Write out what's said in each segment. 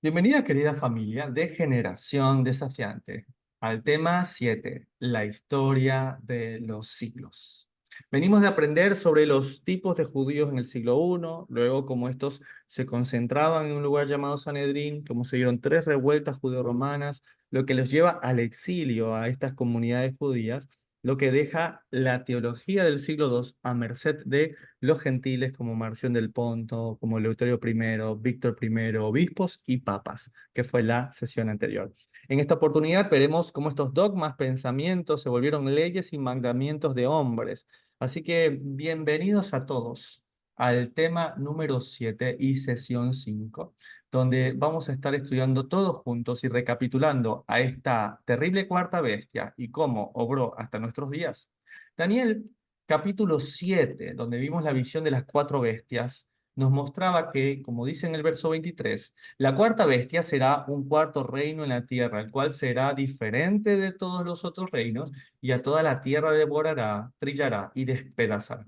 Bienvenida, querida familia de Generación Desafiante, al tema 7, la historia de los siglos. Venimos de aprender sobre los tipos de judíos en el siglo I, luego cómo estos se concentraban en un lugar llamado Sanedrín, cómo se dieron tres revueltas judeo-romanas, lo que los lleva al exilio a estas comunidades judías, lo que deja la teología del siglo II a merced de los gentiles como Marción del Ponto, como Eleuterio I, Víctor I, obispos y papas, que fue la sesión anterior. En esta oportunidad veremos cómo estos dogmas, pensamientos se volvieron leyes y mandamientos de hombres. Así que bienvenidos a todos al tema número 7 y sesión 5, donde vamos a estar estudiando todos juntos y recapitulando a esta terrible cuarta bestia y cómo obró hasta nuestros días. Daniel capítulo 7, donde vimos la visión de las cuatro bestias, nos mostraba que, como dice en el verso 23, la cuarta bestia será un cuarto reino en la tierra, el cual será diferente de todos los otros reinos, y a toda la tierra devorará, trillará y despedazará.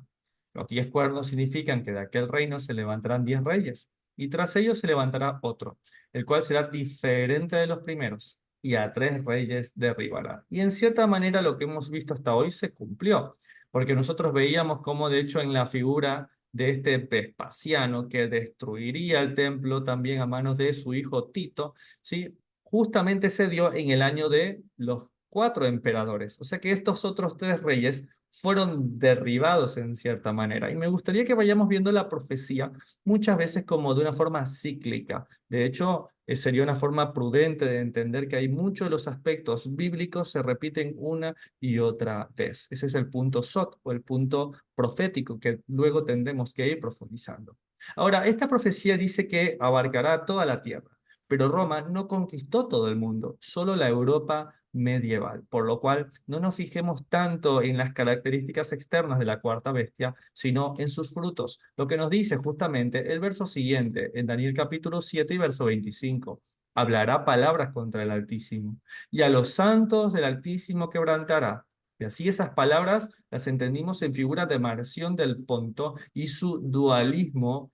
Los 10 cuernos significan que de aquel reino se levantarán 10 reyes, y tras ellos se levantará otro, el cual será diferente de los primeros, y a 3 reyes derribará. Y en cierta manera lo que hemos visto hasta hoy se cumplió, porque nosotros veíamos cómo de hecho en la figura de este Vespasiano que destruiría el templo también a manos de su hijo Tito, ¿sí? Justamente se dio en el año de los 4 emperadores. O sea que estos otros 3 reyes fueron derribados en cierta manera. Y me gustaría que vayamos viendo la profecía muchas veces como de una forma cíclica. De hecho, sería una forma prudente de entender que hay muchos de los aspectos bíblicos se repiten una y otra vez. Ese es el punto SOT o el punto profético que luego tendremos que ir profundizando. Ahora, esta profecía dice que abarcará toda la tierra, pero Roma no conquistó todo el mundo, solo la Europa medieval, por lo cual no nos fijemos tanto en las características externas de la cuarta bestia, sino en sus frutos, lo que nos dice justamente el verso siguiente, en Daniel capítulo 7 y verso 25. Hablará palabras contra el Altísimo, y a los santos del Altísimo quebrantará. Y así esas palabras las entendimos en figuras de Marción del Ponto y su dualismo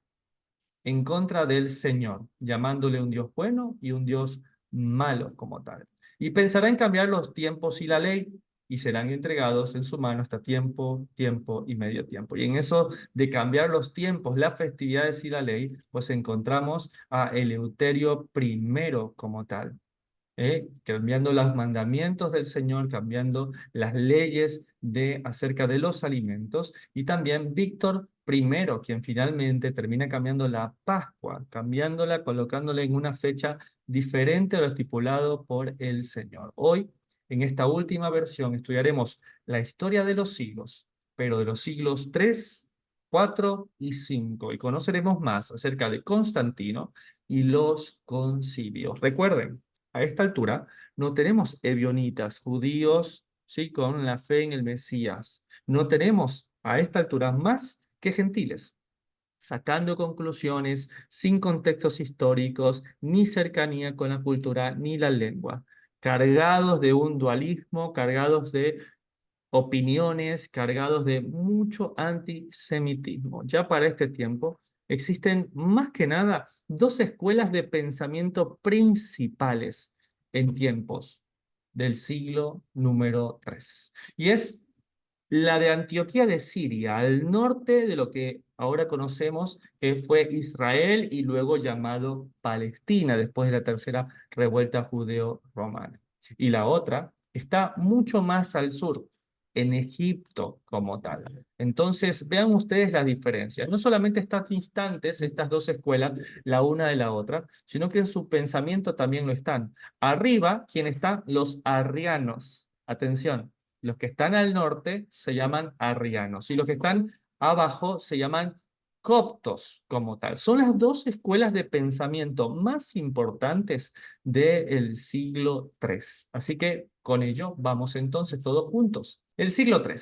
en contra del Señor, llamándole un Dios bueno y un Dios malo como tal. Y pensará en cambiar los tiempos y la ley, y serán entregados en su mano hasta tiempo, tiempo y medio tiempo. Y en eso de cambiar los tiempos, las festividades y la ley, pues encontramos a Eleuterio I como tal. Cambiando los mandamientos del Señor, cambiando las leyes acerca de los alimentos, y también Víctor I, quien finalmente termina cambiando la Pascua, cambiándola, colocándola en una fecha diferente a lo estipulado por el Señor. Hoy, en esta última versión, estudiaremos la historia de los siglos, pero de los siglos 3, 4 y 5, y conoceremos más acerca de Constantino y los concilios. Recuerden, a esta altura no tenemos ebionitas, judíos, ¿sí? Con la fe en el Mesías. No tenemos a esta altura más que gentiles, sacando conclusiones sin contextos históricos, ni cercanía con la cultura, ni la lengua, cargados de un dualismo, cargados de opiniones, cargados de mucho antisemitismo. Ya para este tiempo existen más que nada dos escuelas de pensamiento principales en tiempos del siglo número 3. Y es la de Antioquía de Siria, al norte de lo que ahora conocemos que fue Israel y luego llamado Palestina, después de la tercera revuelta judeo-romana. Y la otra está mucho más al sur, en Egipto como tal. Entonces, vean ustedes las diferencias. No solamente están distantes estas dos escuelas, la una de la otra, sino que en su pensamiento también lo están. Arriba, ¿quién están? Los arrianos. Atención, los que están al norte se llaman arrianos y los que están abajo se llaman coptos como tal. Son las dos escuelas de pensamiento más importantes del siglo III. Así que con ello vamos entonces todos juntos. El siglo III.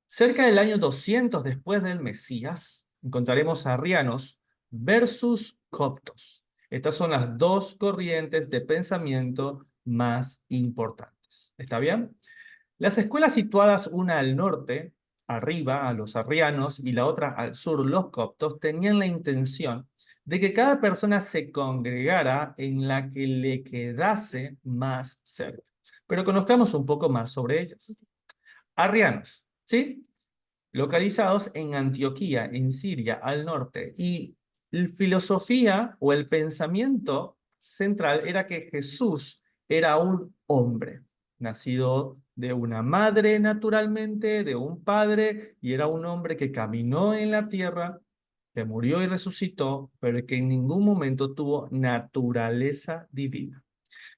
Cerca del año 200 después del Mesías, encontraremos arrianos versus coptos. Estas son las dos corrientes de pensamiento más importantes. ¿Está bien? Las escuelas situadas una al norte, arriba, a los arrianos, y la otra al sur, los coptos, tenían la intención de que cada persona se congregara en la que le quedase más cerca. Pero conozcamos un poco más sobre ellos. Arrianos, ¿sí? Localizados en Antioquía, en Siria, al norte. Y la filosofía o el pensamiento central era que Jesús era un hombre, nacido de una madre naturalmente, de un padre, y era un hombre que caminó en la tierra, que murió y resucitó, pero que en ningún momento tuvo naturaleza divina.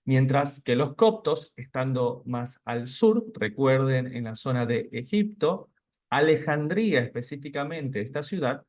Mientras que los coptos, estando más al sur, recuerden en la zona de Egipto, Alejandría específicamente, esta ciudad,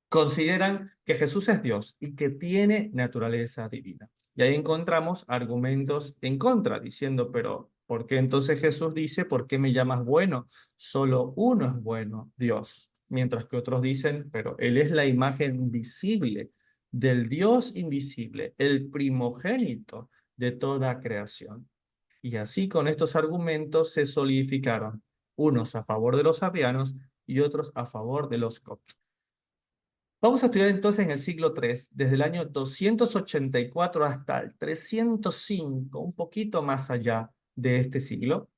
consideran que Jesús es Dios y que tiene naturaleza divina. Y ahí encontramos argumentos en contra, diciendo, pero ¿por qué entonces Jesús dice, ¿por qué me llamas bueno? Solo uno es bueno, Dios. Mientras que otros dicen, pero Él es la imagen visible del Dios invisible, el primogénito de toda creación. Y así con estos argumentos se solidificaron, unos a favor de los arrianos y otros a favor de los coptos. Vamos a estudiar entonces en el siglo III, desde el año 284 hasta el 305, un poquito más allá de este siglo,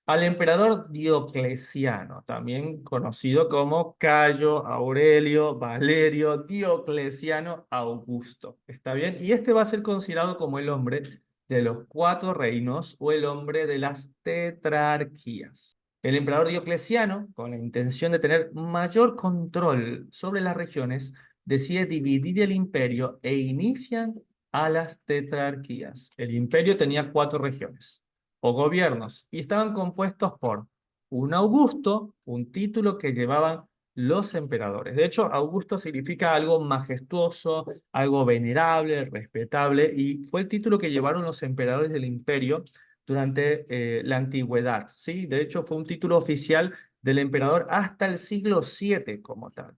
al emperador Diocleciano, también conocido como Cayo Aurelio Valerio Diocleciano Augusto. ¿Está bien? Y este va a ser considerado como el hombre de los cuatro reinos o el hombre de las tetrarquías. El emperador Diocleciano, con la intención de tener mayor control sobre las regiones, decide dividir el imperio e inician a las tetrarquías. El imperio tenía cuatro regiones o gobiernos y estaban compuestos por un Augusto, un título que llevaban los emperadores. De hecho, Augusto significa algo majestuoso, algo venerable, respetable, y fue el título que llevaron los emperadores del imperio durante la antigüedad, ¿sí? De hecho, fue un título oficial del emperador hasta el siglo VII como tal.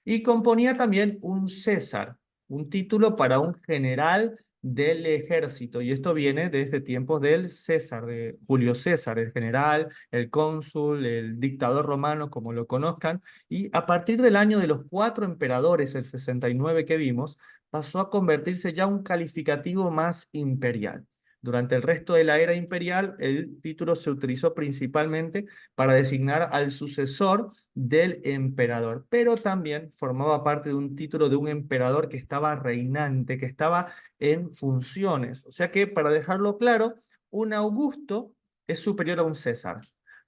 Y componía también un César, un título para un general del ejército. Y esto viene desde tiempos del César, de Julio César, el general, el cónsul, el dictador romano, como lo conozcan. Y a partir del año de los cuatro emperadores, el 69 que vimos, pasó a convertirse ya un calificativo más imperial. Durante el resto de la era imperial, el título se utilizó principalmente para designar al sucesor del emperador, pero también formaba parte de un título de un emperador que estaba reinante, que estaba en funciones. O sea que, para dejarlo claro, un Augusto es superior a un César,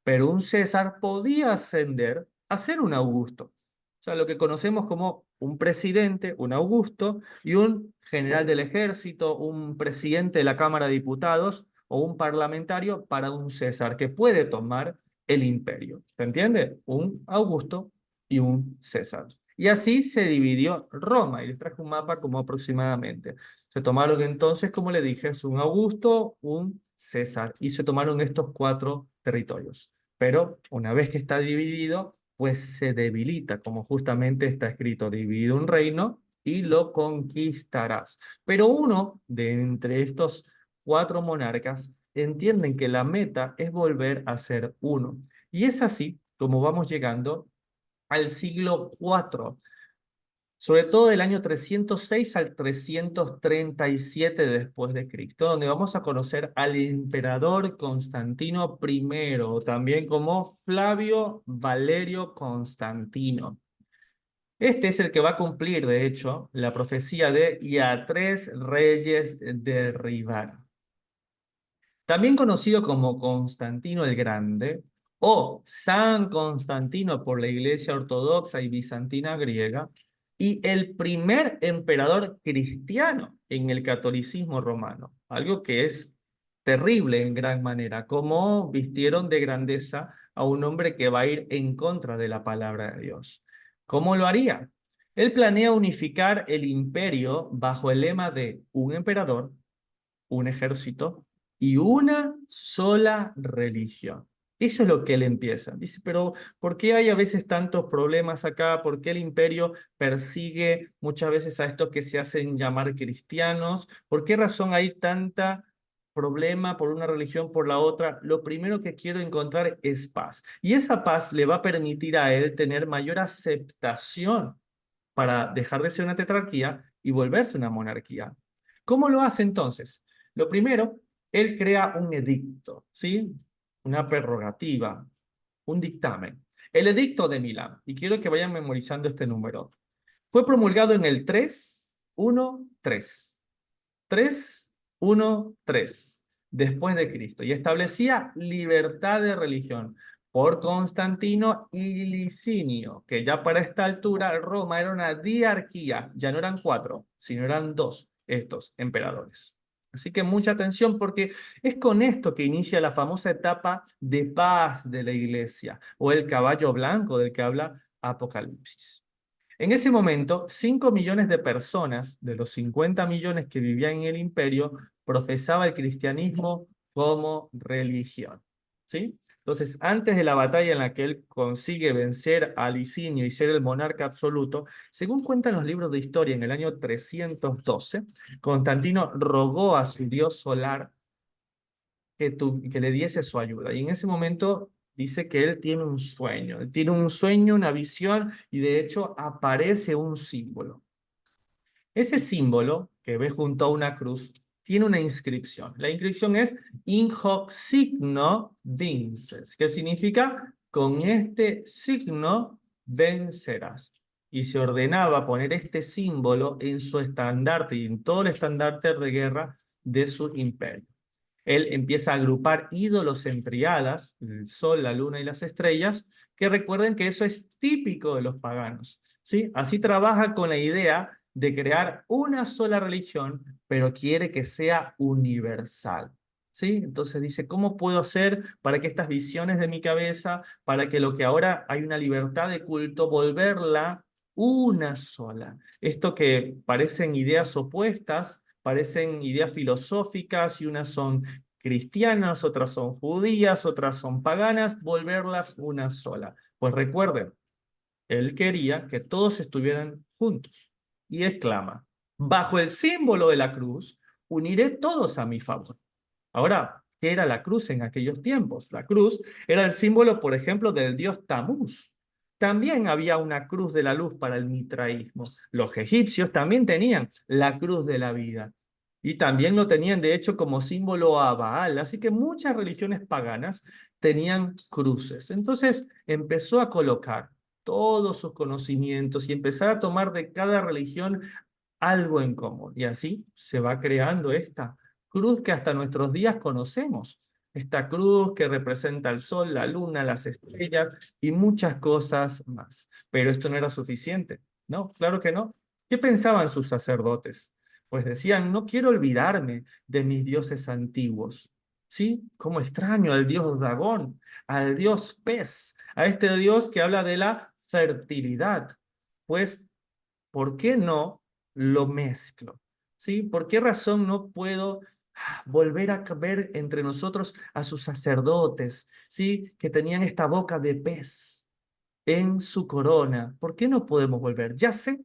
pero un César podía ascender a ser un Augusto. O sea, lo que conocemos como un presidente, un Augusto, y un general del ejército, un presidente de la Cámara de Diputados o un parlamentario para un César que puede tomar el imperio. ¿Se entiende? Un Augusto y un César. Y así se dividió Roma, y les traje un mapa como aproximadamente. Se tomaron entonces, como le dije, es un Augusto, un César, y se tomaron estos cuatro territorios. Pero una vez que está dividido, pues se debilita, como justamente está escrito, dividido un reino y lo conquistarás. Pero uno de entre estos cuatro monarcas entienden que la meta es volver a ser uno. Y es así como vamos llegando al siglo IV, sobre todo del año 306 al 337 después de Cristo, donde vamos a conocer al emperador Constantino I, también como Flavio Valerio Constantino. Este es el que va a cumplir, de hecho, la profecía de "y a tres reyes derribar". También conocido como Constantino el Grande o San Constantino por la Iglesia Ortodoxa y Bizantina griega, y el primer emperador cristiano en el catolicismo romano, algo que es terrible en gran manera, como vistieron de grandeza a un hombre que va a ir en contra de la palabra de Dios. ¿Cómo lo haría? Él planea unificar el imperio bajo el lema de un emperador, un ejército y una sola religión. Eso es lo que él empieza. Dice, pero ¿por qué hay a veces tantos problemas acá? ¿Por qué el imperio persigue muchas veces a estos que se hacen llamar cristianos? ¿Por qué razón hay tanta problema por una religión, por la otra? Lo primero que quiero encontrar es paz. Y esa paz le va a permitir a él tener mayor aceptación para dejar de ser una tetrarquía y volverse una monarquía. ¿Cómo lo hace entonces? Lo primero, él crea un edicto, ¿sí? Una prerrogativa, un dictamen. El edicto de Milán, y quiero que vayan memorizando este número. Fue promulgado en el 313. 313 después de Cristo, y establecía libertad de religión por Constantino y Licinio, que ya para esta altura Roma era una diarquía, ya no eran cuatro, sino eran dos estos emperadores. Así que mucha atención porque es con esto que inicia la famosa etapa de paz de la iglesia, o el caballo blanco del que habla Apocalipsis. En ese momento, 5 millones de personas, de los 50 millones que vivían en el imperio, profesaba el cristianismo como religión. ¿Sí? Entonces, antes de la batalla en la que él consigue vencer a Licinio y ser el monarca absoluto, según cuentan los libros de historia, en el año 312, Constantino rogó a su dios solar que le diese su ayuda. Y en ese momento dice que él tiene un sueño, una visión, y de hecho aparece un símbolo. Ese símbolo que ve junto a una cruz tiene una inscripción. La inscripción es In hoc signo vinces, que significa con este signo vencerás. Y se ordenaba poner este símbolo en su estandarte y en todo el estandarte de guerra de su imperio. Él empieza a agrupar ídolos en triadas, el sol, la luna y las estrellas, que recuerden que eso es típico de los paganos, ¿sí? Así trabaja con la idea de crear una sola religión, pero quiere que sea universal, ¿sí? Entonces dice, ¿cómo puedo hacer para que estas visiones de mi cabeza, para que lo que ahora hay una libertad de culto, volverla una sola? Esto que parecen ideas opuestas, parecen ideas filosóficas, y unas son cristianas, otras son judías, otras son paganas, volverlas una sola. Pues recuerden, él quería que todos estuvieran juntos y exclama, bajo el símbolo de la cruz, uniré todos a mi favor. Ahora, ¿qué era la cruz en aquellos tiempos? La cruz era el símbolo, por ejemplo, del dios Tamuz. También había una cruz de la luz para el mitraísmo. Los egipcios también tenían la cruz de la vida. Y también lo tenían, de hecho, como símbolo a Baal. Así que muchas religiones paganas tenían cruces. Entonces empezó a colocar todos sus conocimientos y empezar a tomar de cada religión algo en común. Y así se va creando esta cruz que hasta nuestros días conocemos. Esta cruz que representa el sol, la luna, las estrellas y muchas cosas más. Pero esto no era suficiente. No, claro que no. ¿Qué pensaban sus sacerdotes? Pues decían, no quiero olvidarme de mis dioses antiguos. ¿Sí? Como extraño al dios Dagón, al dios pez, a este dios que habla de la fertilidad. Pues, ¿por qué no lo mezclo? ¿Sí? ¿Por qué razón no puedo volver a ver entre nosotros a sus sacerdotes, ¿sí? Que tenían esta boca de pez en su corona? ¿Por qué no podemos volver? Ya sé,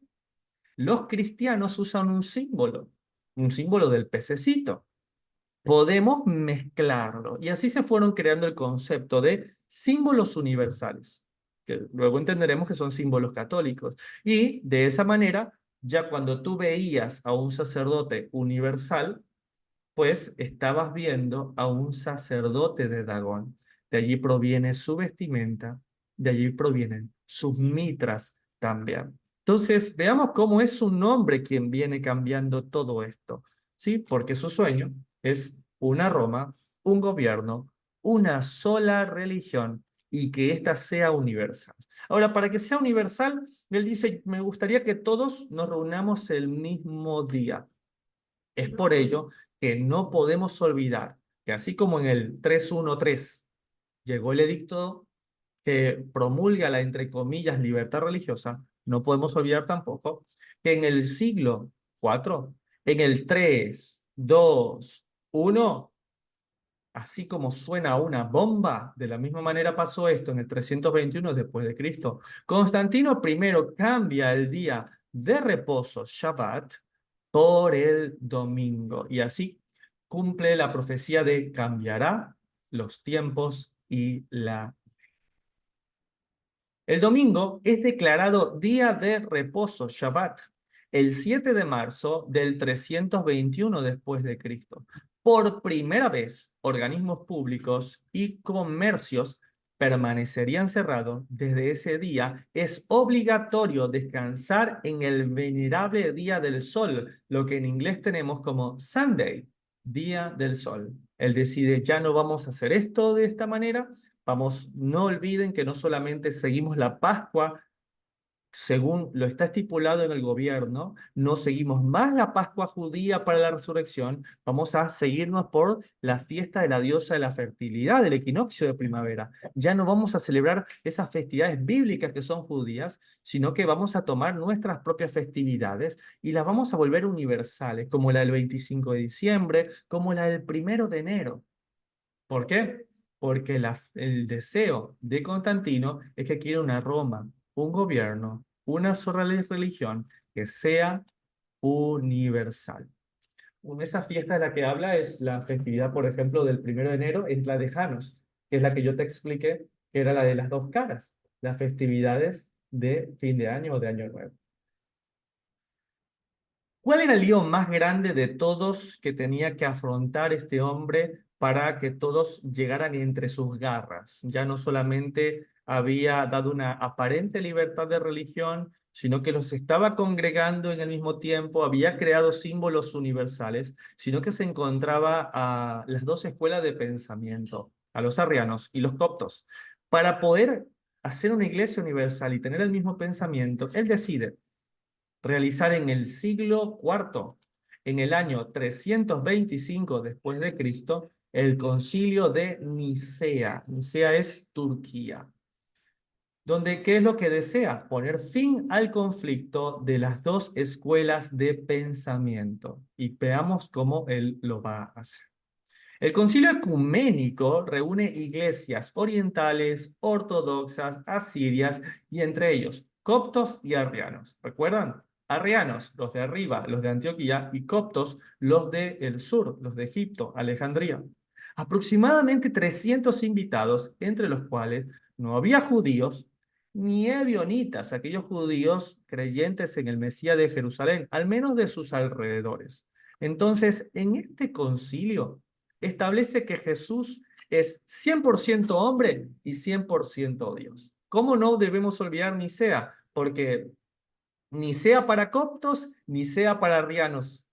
los cristianos usan un símbolo del pececito. Podemos mezclarlo. Y así se fueron creando el concepto de símbolos universales, que luego entenderemos que son símbolos católicos. Y de esa manera, ya cuando tú veías a un sacerdote universal, pues estabas viendo a un sacerdote de Dagón. De allí proviene su vestimenta, de allí provienen sus mitras también. Entonces, veamos cómo es su nombre quien viene cambiando todo esto, ¿sí? Porque su sueño es una Roma, un gobierno, una sola religión y que ésta sea universal. Ahora, para que sea universal, él dice, me gustaría que todos nos reunamos el mismo día. Es por ello que no podemos olvidar que así como en el 313 llegó el edicto que promulga la, entre comillas, libertad religiosa, no podemos olvidar tampoco que en el siglo IV, en el 3, 2, 1, así como suena una bomba, de la misma manera pasó esto en el 321 después de Cristo. Constantino I cambia el día de reposo, Shabbat, por el domingo. Y así cumple la profecía de cambiará los tiempos y la El domingo es declarado día de reposo, Shabbat, el 7 de marzo del 321 después de Cristo. Por primera vez, organismos públicos y comercios permanecerían cerrados. Desde ese día es obligatorio descansar en el venerable día del sol, lo que en inglés tenemos como Sunday, día del sol. Él decide, ya no vamos a hacer esto de esta manera. Vamos, no olviden que no solamente seguimos la Pascua según lo está estipulado en el gobierno, no seguimos más la Pascua judía para la resurrección, vamos a seguirnos por la fiesta de la diosa de la fertilidad, del equinoccio de primavera. Ya no vamos a celebrar esas festividades bíblicas que son judías, sino que vamos a tomar nuestras propias festividades y las vamos a volver universales, como la del 25 de diciembre, como la del 1 de enero. ¿Por qué? Porque el deseo de Constantino es que quiere una Roma, un gobierno, una sola religión que sea universal. Esa fiesta de la que habla es la festividad, por ejemplo, del 1 de enero, es la de Janos, que es la que yo te expliqué, que era la de las dos caras, las festividades de fin de año o de año nuevo. ¿Cuál era el lío más grande de todos que tenía que afrontar este hombre para que todos llegaran entre sus garras? Ya no solamente había dado una aparente libertad de religión, sino que los estaba congregando en el mismo tiempo, había creado símbolos universales, sino que se encontraba a las dos escuelas de pensamiento, a los arrianos y los coptos. Para poder hacer una iglesia universal y tener el mismo pensamiento, él decide realizar en el siglo IV, en el año 325 después de Cristo, el concilio de Nicea. Nicea es Turquía. Donde, ¿qué es lo que desea? Poner fin al conflicto de las dos escuelas de pensamiento. Y veamos cómo él lo va a hacer. El concilio ecuménico reúne iglesias orientales, ortodoxas, asirias y entre ellos coptos y arrianos. ¿Recuerdan? Arrianos, los de arriba, los de Antioquía, y coptos, los del sur, los de Egipto, Alejandría. Aproximadamente 300 invitados, entre los cuales no había judíos ni ebionitas, aquellos judíos creyentes en el Mesías de Jerusalén, al menos de sus alrededores. Entonces, en este concilio, establece que Jesús es 100% hombre y 100% Dios. ¿Cómo no debemos olvidar Nicea? Porque ni sea para coptos, ni sea para arrianos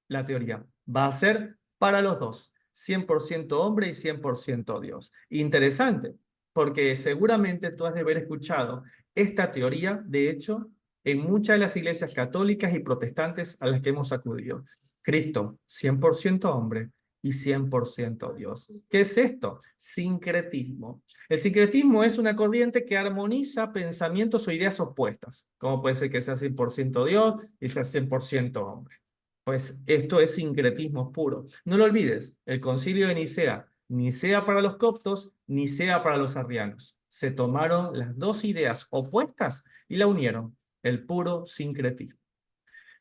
la teoría. Va a ser para los dos, 100% hombre y 100% Dios. Interesante, porque seguramente tú has de haber escuchado esta teoría, de hecho, en muchas de las iglesias católicas y protestantes a las que hemos acudido. Cristo, 100% hombre y 100% Dios. ¿Qué es esto? Sincretismo. El sincretismo es una corriente que armoniza pensamientos o ideas opuestas. ¿Cómo puede ser que sea 100% Dios y sea 100% hombre? Pues esto es sincretismo puro. No lo olvides, el concilio de Nicea, Nicea para los coptos, Nicea para los arrianos. Se tomaron las dos ideas opuestas y la unieron, el puro sincretismo.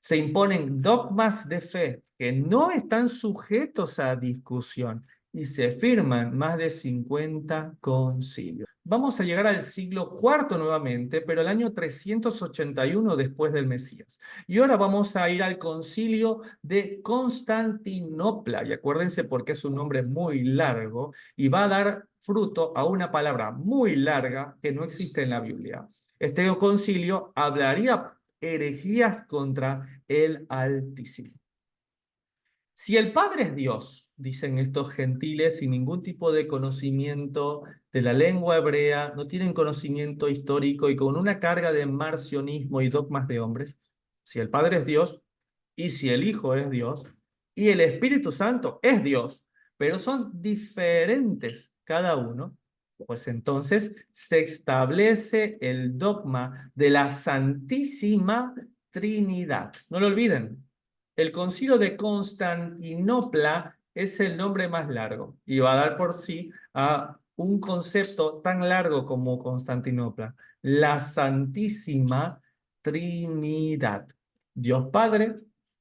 Se imponen dogmas de fe que no están sujetos a discusión y se firman más de 50 concilios. Vamos a llegar al siglo IV nuevamente, pero el año 381 después del Mesías. Y ahora vamos a ir al concilio de Constantinopla. Y acuérdense porque es un nombre muy largo y va a dar fruto a una palabra muy larga que no existe en la Biblia. Este concilio hablaría herejías contra el Altísimo. Si el Padre es Dios, dicen estos gentiles sin ningún tipo de conocimiento de la lengua hebrea, no tienen conocimiento histórico y con una carga de marcionismo y dogmas de hombres, si el Padre es Dios y si el Hijo es Dios y el Espíritu Santo es Dios, pero son diferentes cada uno, pues entonces se establece el dogma de la Santísima Trinidad. No lo olviden. El concilio de Constantinopla es el nombre más largo y va a dar por sí a un concepto tan largo como Constantinopla, la Santísima Trinidad. Dios Padre,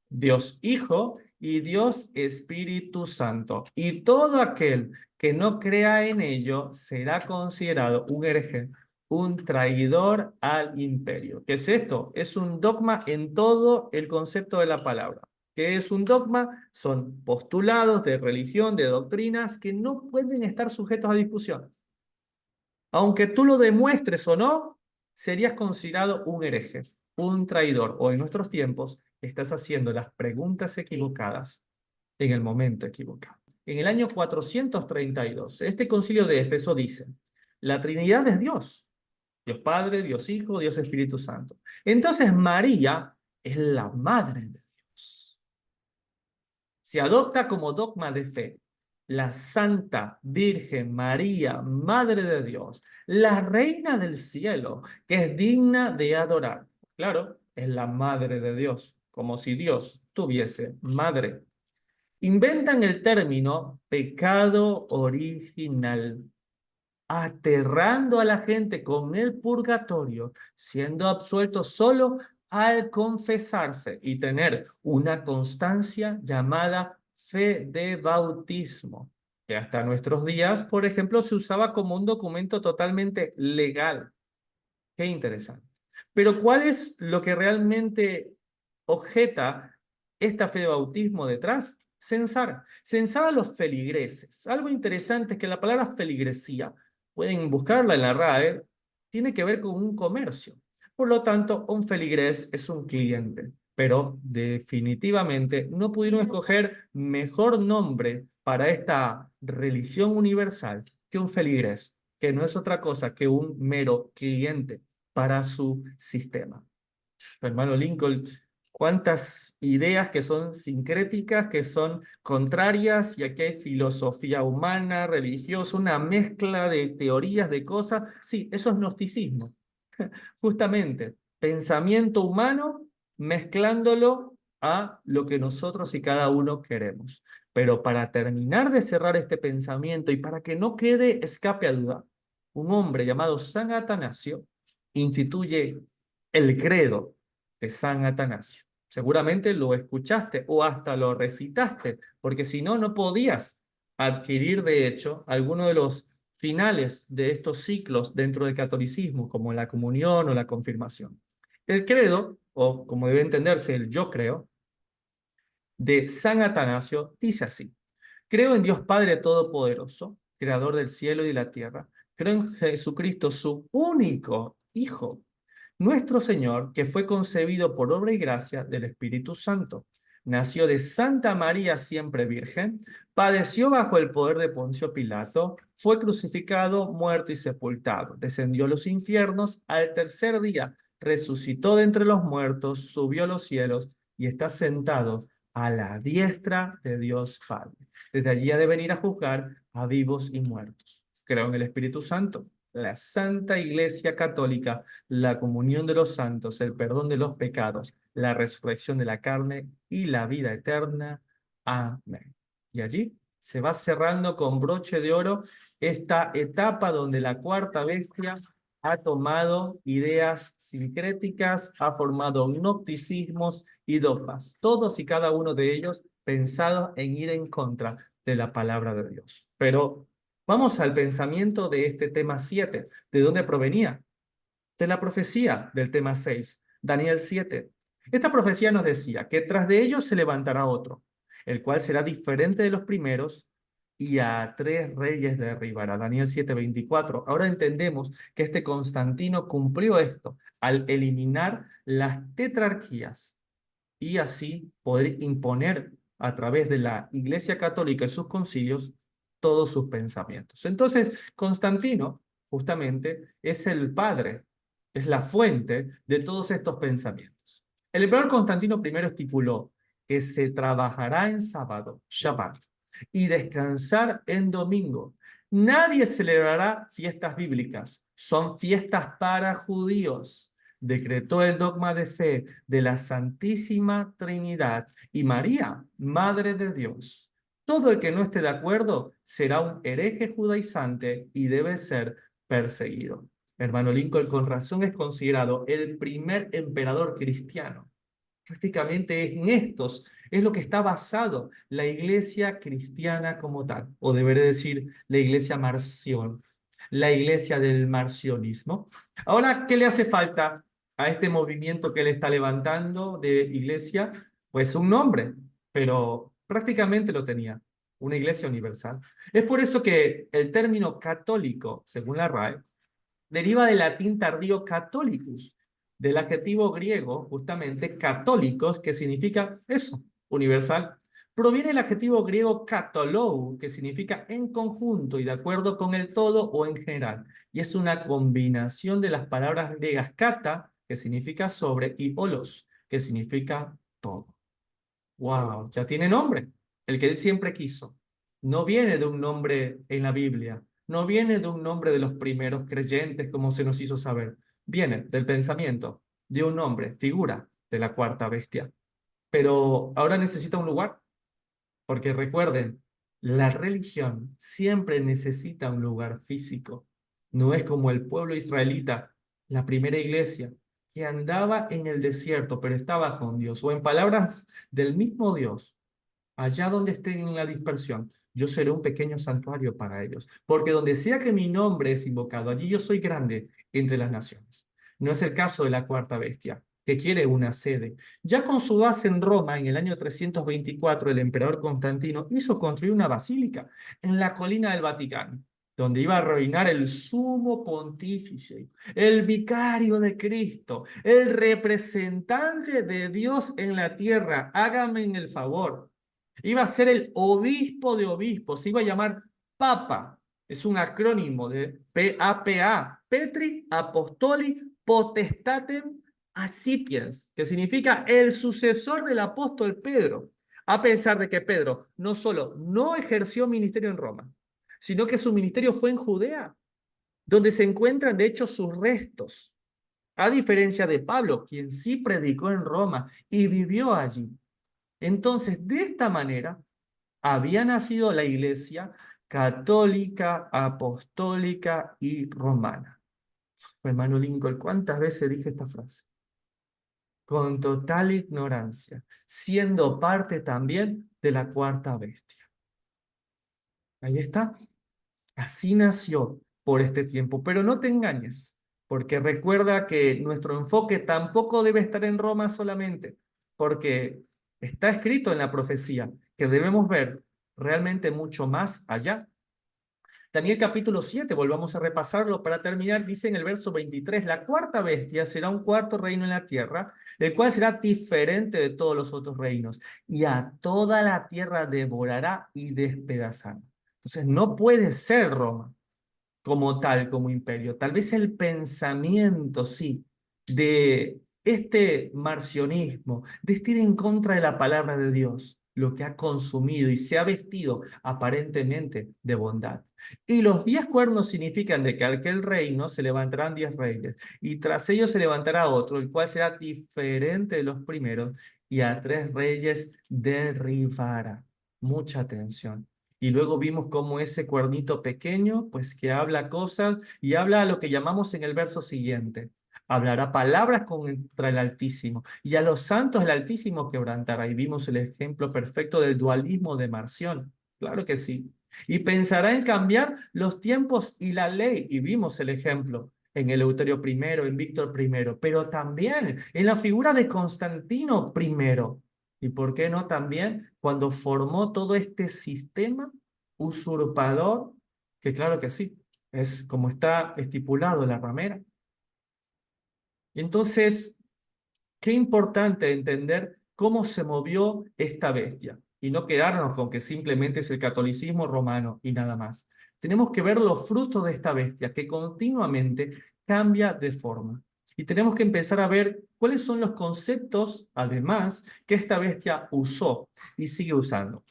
Dios Hijo y Dios Espíritu Santo. Y todo aquel que no crea en ello será considerado un hereje, un traidor al imperio. ¿Qué es esto? Es un dogma en todo el concepto de la palabra. ¿Qué es un dogma? Son postulados de religión, de doctrinas que no pueden estar sujetos a discusión. Aunque tú lo demuestres o no, serías considerado un hereje, un traidor, o en nuestros tiempos estás haciendo las preguntas equivocadas en el momento equivocado. En el año 432, este concilio de Éfeso dice, la Trinidad es Dios, Dios Padre, Dios Hijo, Dios Espíritu Santo. Entonces María es la madre de Dios. Se adopta como dogma de fe la Santa Virgen María, Madre de Dios, la Reina del Cielo, que es digna de adorar. Claro, es la Madre de Dios, como si Dios tuviese madre. Inventan el término pecado original, aterrando a la gente con el purgatorio, siendo absuelto solo al confesarse y tener una constancia llamada fe de bautismo, que hasta nuestros días, por ejemplo, se usaba como un documento totalmente legal. Qué interesante. Pero ¿cuál es lo que realmente objeta esta fe de bautismo detrás? Censar. Censar a los feligreses. Algo interesante es que la palabra feligresía, pueden buscarla en la RAE, tiene que ver con un comercio. Por lo tanto, un feligrés es un cliente. Pero definitivamente no pudieron escoger mejor nombre para esta religión universal que un feligrés, que no es otra cosa que un mero cliente para su sistema. Hermano Lincoln, cuántas ideas que son sincréticas, que son contrarias, y aquí hay filosofía humana, religiosa, una mezcla de teorías, de cosas. Sí, eso es gnosticismo. Justamente, pensamiento humano mezclándolo a lo que nosotros y cada uno queremos. Pero para terminar de cerrar este pensamiento y para que no quede escape a duda, un hombre llamado San Atanasio instituye el credo de San Atanasio. Seguramente lo escuchaste o hasta lo recitaste, porque si no, no podías adquirir, de hecho, alguno de los finales de estos ciclos dentro del catolicismo, como la comunión o la confirmación. El credo, o como debe entenderse el yo creo, de San Atanasio dice así: creo en Dios Padre Todopoderoso, creador del cielo y de la tierra. Creo en Jesucristo, su único Hijo, nuestro Señor, que fue concebido por obra y gracia del Espíritu Santo. Nació de Santa María siempre Virgen, padeció bajo el poder de Poncio Pilato, fue crucificado, muerto y sepultado, descendió a los infiernos, al tercer día resucitó de entre los muertos, subió a los cielos y está sentado a la diestra de Dios Padre. Desde allí ha de venir a juzgar a vivos y muertos. Creo en el Espíritu Santo, la Santa Iglesia Católica, la comunión de los santos, el perdón de los pecados, la resurrección de la carne y la vida eterna. Amén. Y allí se va cerrando con broche de oro esta etapa donde la cuarta bestia ha tomado ideas sincréticas, ha formado gnosticismos y dogmas, todos y cada uno de ellos pensados en ir en contra de la palabra de Dios. Pero vamos al pensamiento de este tema 7. ¿De dónde provenía? De la profecía del tema 6, Daniel 7. Esta profecía nos decía que tras de ellos se levantará otro, el cual será diferente de los primeros y a tres reyes derribará. Daniel 7:24. Ahora entendemos que este Constantino cumplió esto al eliminar las tetrarquías y así poder imponer a través de la Iglesia Católica y sus concilios todos sus pensamientos. Entonces, Constantino justamente es el padre, es la fuente de todos estos pensamientos. El emperador Constantino I estipuló que se trabajará en sábado, Shabbat, y descansar en domingo. Nadie celebrará fiestas bíblicas, son fiestas para judíos. Decretó el dogma de fe de la Santísima Trinidad y María, Madre de Dios. Todo el que no esté de acuerdo será un hereje judaizante y debe ser perseguido. Hermano Lincoln, con razón es considerado el primer emperador cristiano. Prácticamente en estos es lo que está basado la iglesia cristiana como tal, o deberé decir la iglesia marción. la iglesia del marcionismo. Ahora, ¿qué le hace falta a este movimiento que él está levantando de iglesia? Pues un nombre, pero prácticamente lo tenía, una iglesia universal. Es por eso que el término católico, según la RAE, deriva del latín tardío catholicus, del adjetivo griego, justamente, católicos, que significa eso, universal. Proviene del adjetivo griego katolou, que significa en conjunto y de acuerdo con el todo o en general. Y es una combinación de las palabras griegas kata, que significa sobre, y olos, que significa todo. ¡Wow! Ya tiene nombre, el que él siempre quiso. No viene de un nombre en la Biblia, no viene de un nombre de los primeros creyentes, como se nos hizo saber. Viene del pensamiento, de un nombre, figura de la cuarta bestia. Pero ahora necesita un lugar, porque recuerden, la religión siempre necesita un lugar físico. No es como el pueblo israelita, la primera iglesia, que andaba en el desierto, pero estaba con Dios, o en palabras del mismo Dios, allá donde estén en la dispersión, yo seré un pequeño santuario para ellos, porque donde sea que mi nombre es invocado, allí yo soy grande entre las naciones. No es el caso de la cuarta bestia, que quiere una sede. Ya con su base en Roma, en el año 324, el emperador Constantino hizo construir una basílica en la colina del Vaticano, donde iba a reinar el sumo pontífice, el vicario de Cristo, el representante de Dios en la tierra. Hágame el favor. Iba a ser el obispo de obispos, se iba a llamar Papa. Es un acrónimo de PAPA, Petri Apostoli Potestatem Accipiens, que significa el sucesor del apóstol Pedro, a pesar de que Pedro no solo no ejerció ministerio en Roma, sino que su ministerio fue en Judea, donde se encuentran de hecho sus restos, a diferencia de Pablo, quien sí predicó en Roma y vivió allí. Entonces, de esta manera, había nacido la iglesia católica, apostólica y romana. Hermano Lincoln, ¿cuántas veces dije esta frase? Con total ignorancia, siendo parte también de la cuarta bestia. Ahí está. Así nació por este tiempo. Pero no te engañes, porque recuerda que nuestro enfoque tampoco debe estar en Roma solamente, porque está escrito en la profecía que debemos ver realmente mucho más allá. Daniel capítulo 7, volvamos a repasarlo para terminar, dice en el verso 23, la cuarta bestia será un cuarto reino en la tierra, el cual será diferente de todos los otros reinos, y a toda la tierra devorará y despedazará. Entonces no puede ser Roma como tal, como imperio. Tal vez el pensamiento, sí, de este marcionismo, de este ir en contra de la palabra de Dios, lo que ha consumido y se ha vestido aparentemente de bondad. Y los 10 cuernos significan de que aquel reino se levantarán 10 reyes, y tras ellos se levantará otro, el cual será diferente de los primeros, y a 3 reyes derribará. Mucha atención. Y luego vimos cómo ese cuernito pequeño, pues que habla cosas y habla a lo que llamamos en el verso siguiente. Hablará palabras contra el Altísimo y a los santos el Altísimo quebrantará. Y vimos el ejemplo perfecto del dualismo de Marción. Claro que sí. Y pensará en cambiar los tiempos y la ley. Y vimos el ejemplo en Eleuterio I, en Víctor I, pero también en la figura de Constantino I. ¿Y por qué no también cuando formó todo este sistema usurpador? Que claro que sí, es como está estipulado en la ramera. Y entonces, qué importante entender cómo se movió esta bestia y no quedarnos con que simplemente es el catolicismo romano y nada más. Tenemos que ver los frutos de esta bestia que continuamente cambia de forma. Y tenemos que empezar a ver cuáles son los conceptos, además, que esta bestia usó y sigue usando.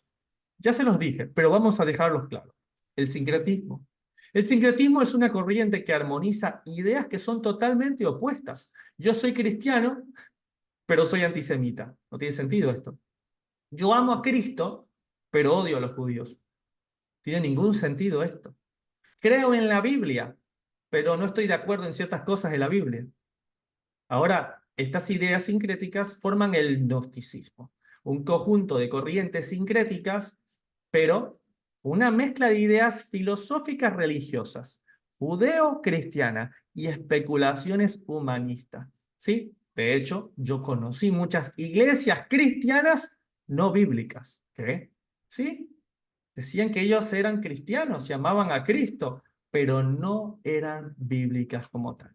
Ya se los dije, pero vamos a dejarlos claros. El sincretismo. El sincretismo es una corriente que armoniza ideas que son totalmente opuestas. Yo soy cristiano, pero soy antisemita. No tiene sentido esto. Yo amo a Cristo, pero odio a los judíos. Tiene ningún sentido esto. Creo en la Biblia, pero no estoy de acuerdo en ciertas cosas de la Biblia. Ahora, estas ideas sincréticas forman el gnosticismo, un conjunto de corrientes sincréticas, pero una mezcla de ideas filosóficas religiosas, judeo-cristiana y especulaciones humanistas. ¿Sí? De hecho, yo conocí muchas iglesias cristianas no bíblicas. ¿Qué? ¿Sí? Decían que ellos eran cristianos y amaban a Cristo, pero no eran bíblicas como tal.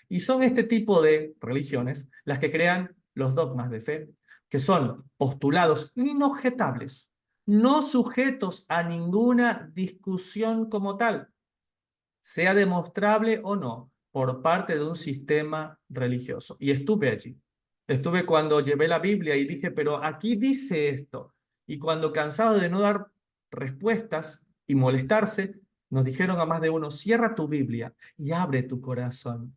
Y son este tipo de religiones las que crean los dogmas de fe, que son postulados inobjetables, no sujetos a ninguna discusión como tal, sea demostrable o no, por parte de un sistema religioso. Y estuve allí. Estuve cuando llevé la Biblia y dije, pero aquí dice esto. Y cuando cansado de no dar respuestas y molestarse, nos dijeron a más de uno, cierra tu Biblia y abre tu corazón.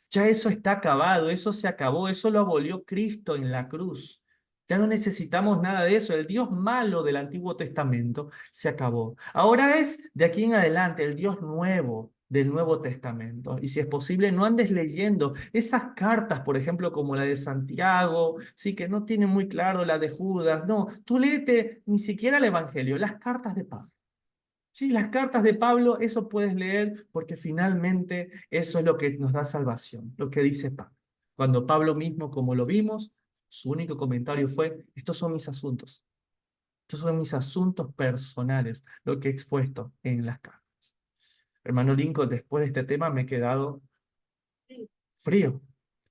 Ya eso está acabado, eso se acabó, eso lo abolió Cristo en la cruz. Ya no necesitamos nada de eso. El Dios malo del Antiguo Testamento se acabó. Ahora es de aquí en adelante el Dios nuevo del Nuevo Testamento. Y si es posible, no andes leyendo esas cartas, por ejemplo, como la de Santiago, sí, que no tiene muy claro la de Judas. No, tú léete ni siquiera el Evangelio, las cartas de Pablo. Sí, las cartas de Pablo, eso puedes leer porque finalmente eso es lo que nos da salvación, lo que dice Pablo. Cuando Pablo mismo, como lo vimos, su único comentario fue, estos son mis asuntos personales, lo que he expuesto en las cartas. Hermano Lincoln, después de este tema me he quedado frío.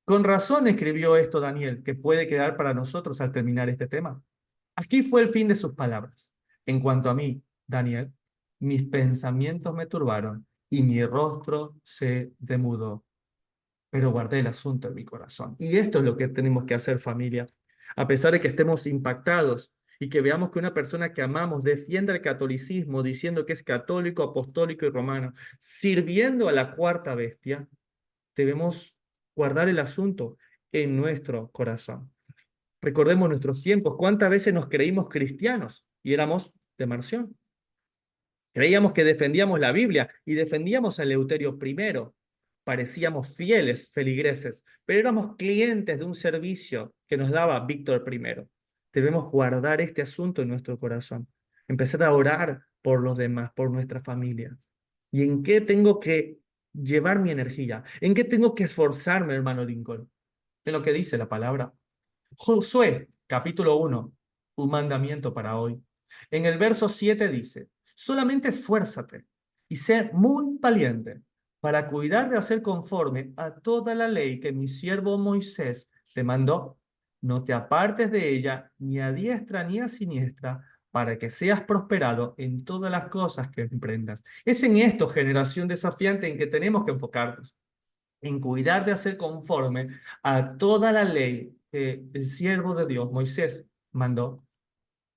Con razón escribió esto Daniel, que puede quedar para nosotros al terminar este tema. Aquí fue el fin de sus palabras. En cuanto a mí, Daniel, mis pensamientos me turbaron y mi rostro se demudó, pero guardé el asunto en mi corazón. Y esto es lo que tenemos que hacer, familia. A pesar de que estemos impactados y que veamos que una persona que amamos defiende el catolicismo diciendo que es católico, apostólico y romano, sirviendo a la cuarta bestia, debemos guardar el asunto en nuestro corazón. Recordemos nuestros tiempos, cuántas veces nos creímos cristianos y éramos de Marción. Creíamos que defendíamos la Biblia y defendíamos a Eleuterio I. Parecíamos fieles feligreses, pero éramos clientes de un servicio que nos daba Víctor I. Debemos guardar este asunto en nuestro corazón, empezar a orar por los demás, por nuestra familia. ¿Y en qué tengo que llevar mi energía? ¿En qué tengo que esforzarme, hermano Lincoln? En lo que dice la palabra. Josué, capítulo 1, un mandamiento para hoy. En el verso 7 dice, solamente esfuérzate y sé muy valiente para cuidar de hacer conforme a toda la ley que mi siervo Moisés te mandó. No te apartes de ella ni a diestra ni a siniestra, para que seas prosperado en todas las cosas que emprendas. Es en esto, generación desafiante, en que tenemos que enfocarnos en cuidar de hacer conforme a toda la ley que el siervo de Dios, Moisés, mandó.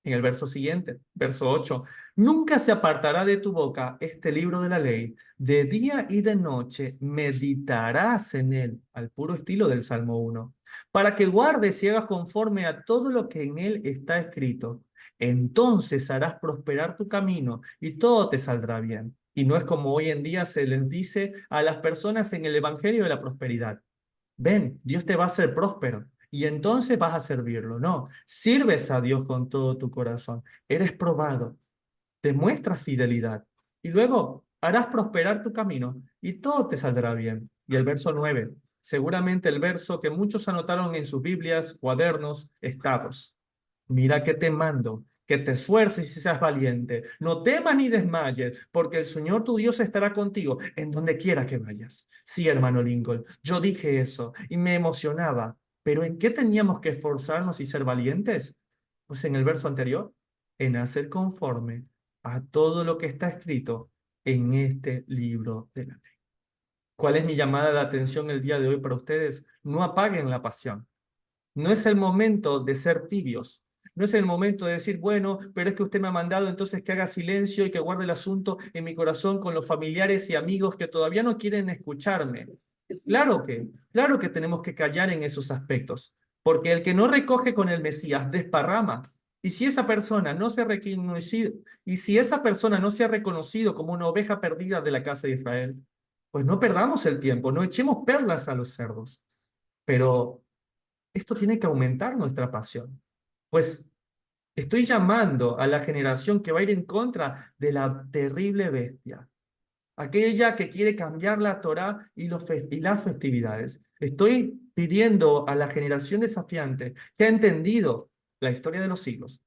En el verso siguiente, verso 8, nunca se apartará de tu boca este libro de la ley, de día y de noche meditarás en él, al puro estilo del Salmo 1, para que guardes y hagas conforme a todo lo que en él está escrito. Entonces harás prosperar tu camino y todo te saldrá bien. Y no es como hoy en día se les dice a las personas en el Evangelio de la prosperidad. Ven, Dios te va a hacer próspero y entonces vas a servirlo. No, sirves a Dios con todo tu corazón. Eres probado, demuestras fidelidad y luego harás prosperar tu camino y todo te saldrá bien. Y el verso 9, seguramente el verso que muchos anotaron en sus Biblias, cuadernos, estados. Mira que te mando, que te esfuerces y seas valiente. No temas ni desmayes, porque el Señor tu Dios estará contigo en donde quiera que vayas. Sí, hermano Lincoln, yo dije eso y me emocionaba. Pero ¿en qué teníamos que esforzarnos y ser valientes? Pues en el verso anterior, en hacer conforme a todo lo que está escrito en este libro de la ley. ¿Cuál es mi llamada de atención el día de hoy para ustedes? No apaguen la pasión. No es el momento de ser tibios. No es el momento de decir, bueno, pero es que usted me ha mandado entonces que haga silencio y que guarde el asunto en mi corazón con los familiares y amigos que todavía no quieren escucharme. Claro que tenemos que callar en esos aspectos, porque el que no recoge con el Mesías desparrama. Y si esa persona no se ha reconocido, y si esa persona no se ha reconocido como una oveja perdida de la casa de Israel, pues no perdamos el tiempo, no echemos perlas a los cerdos. Pero esto tiene que aumentar nuestra pasión. Pues estoy llamando a la generación que va a ir en contra de la terrible bestia, aquella que quiere cambiar la Torá y las festividades. Estoy pidiendo a la generación desafiante que ha entendido la historia de los siglos,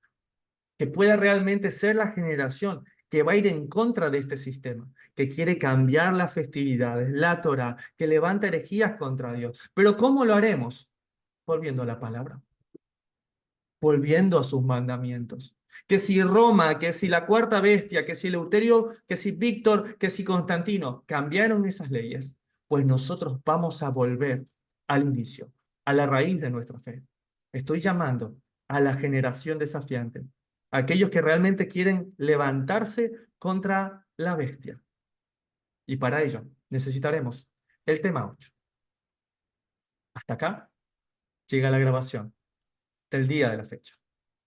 que pueda realmente ser la generación que va a ir en contra de este sistema, que quiere cambiar las festividades, la Torá, que levanta herejías contra Dios. Pero ¿cómo lo haremos? Volviendo a la palabra, volviendo a sus mandamientos. Que si Roma, que si la cuarta bestia, que si Eleuterio, que si Víctor, que si Constantino cambiaron esas leyes, pues nosotros vamos a volver al inicio, a la raíz de nuestra fe. Estoy llamando a la generación desafiante, a aquellos que realmente quieren levantarse contra la bestia. Y para ello necesitaremos el tema 8. Hasta acá llega la grabación del día de la fecha.